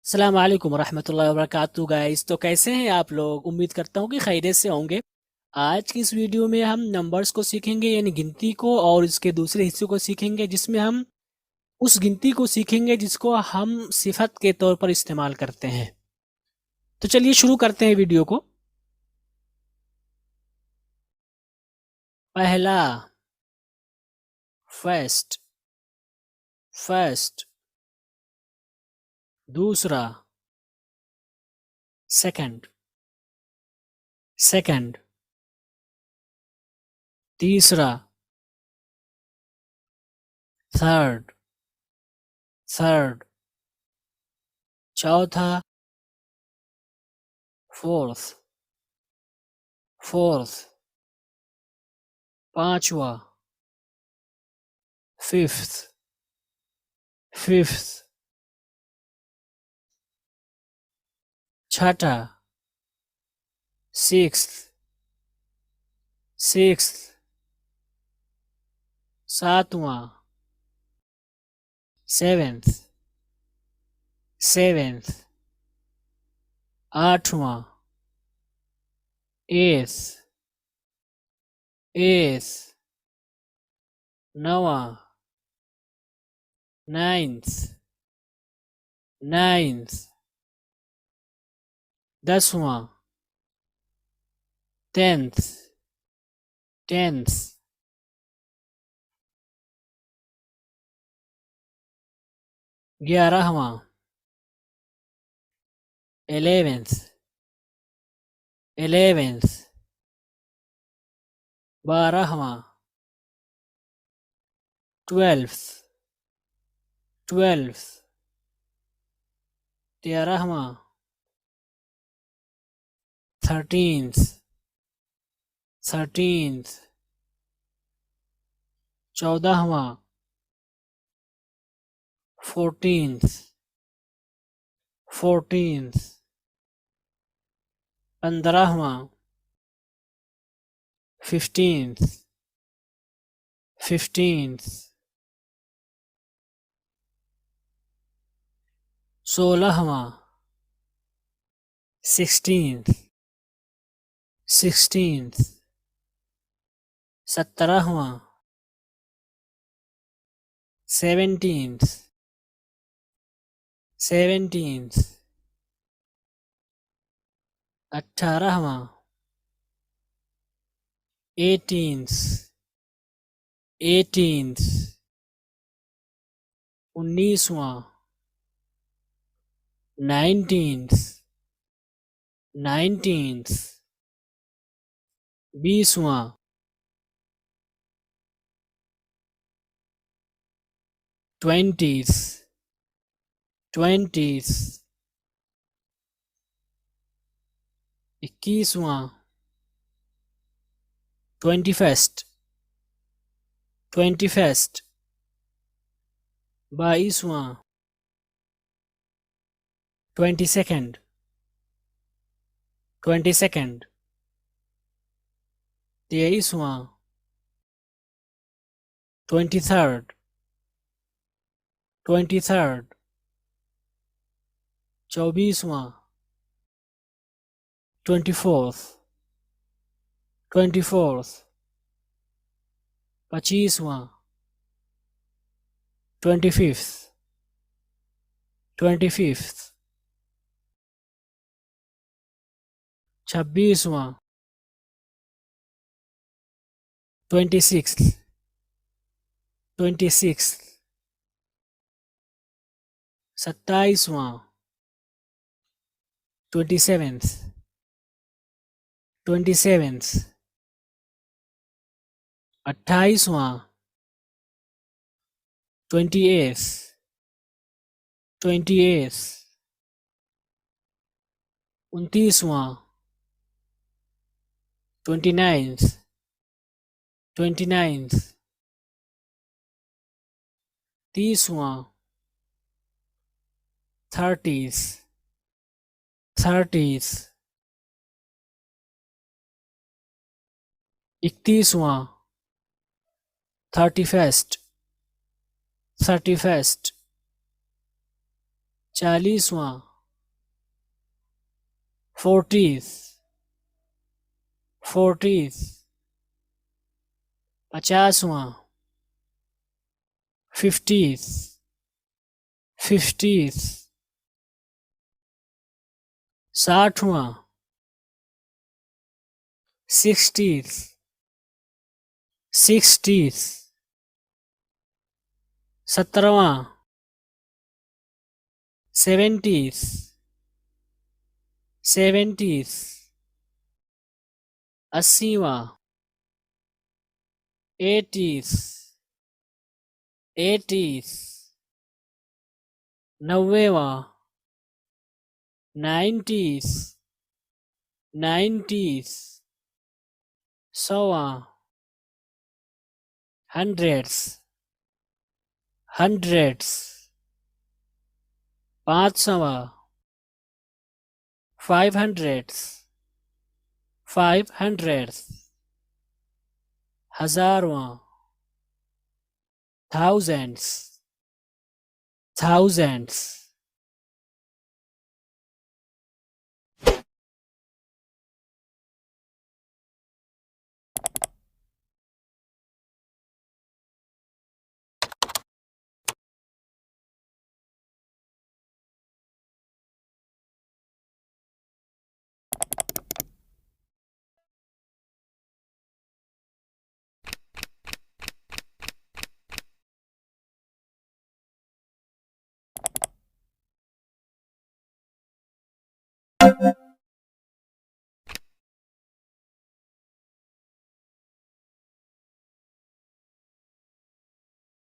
अस्सलाम वालेकुम रहमतुल्लाहि वबरकातुहू गाइस। तो कैसे हैं आप लोग? उम्मीद करता हूँ कि खैरियत से होंगे। आज की इस वीडियो में हम नंबर्स को सीखेंगे, यानी गिनती को, और इसके दूसरे हिस्से को सीखेंगे जिसमें हम उस गिनती को सीखेंगे जिसको हम सिफत के तौर पर इस्तेमाल करते हैं। तो चलिए शुरू करते हैं वीडियो को। पहला, फर्स्ट, फर्स्ट। दूसरा, सेकंड, सेकंड। तीसरा, थर्ड, थर्ड। चौथा, फोर्थ, फोर्थ। पांचवा, फिफ्थ, फिफ्थ। छठा, सिक्स्थ, सिक्स्थ। सातवां, सेवेंथ, सेवेंथ। आठवां, एथ, एथ। नौवां, नाइन्थ, नाइन्थ। 10वां, टेंथ, टेंथ। 11वां, 11th, 11th। 12वां, 12th, 12th। 13वां, 13th, 13th। 14वां, 14th, 14th। 15वां, 15th, 15th। 16वां, 16th, 16th। 17वां, 17th, 17th। 18वां, 18th, 18th। 19वां, 19th, 19th। 20वां, 20th, 20th। 21वां, 21st, 21st। 22वां, 22nd, 22nd। 23वां, 23rd, 23rd। 24वां, 24th, 24th। 25वां, 25th, 25th। 26वां, 26th, 26th। 27वां, 27th, 27th। 28वां, 28th, 28th। 29वां, 29th, 29th। 30वां, 30th, 30th। 31वां, 31st, 31st। 40वां, 40th 40th 50वां 50th 50th 60वां 60th 60th 17वां 70th 70th 80वां 80th 80th 90वां 90th 90th 100वां 100th 100th 500वां 500th 500th 1000वां 1000th 1000th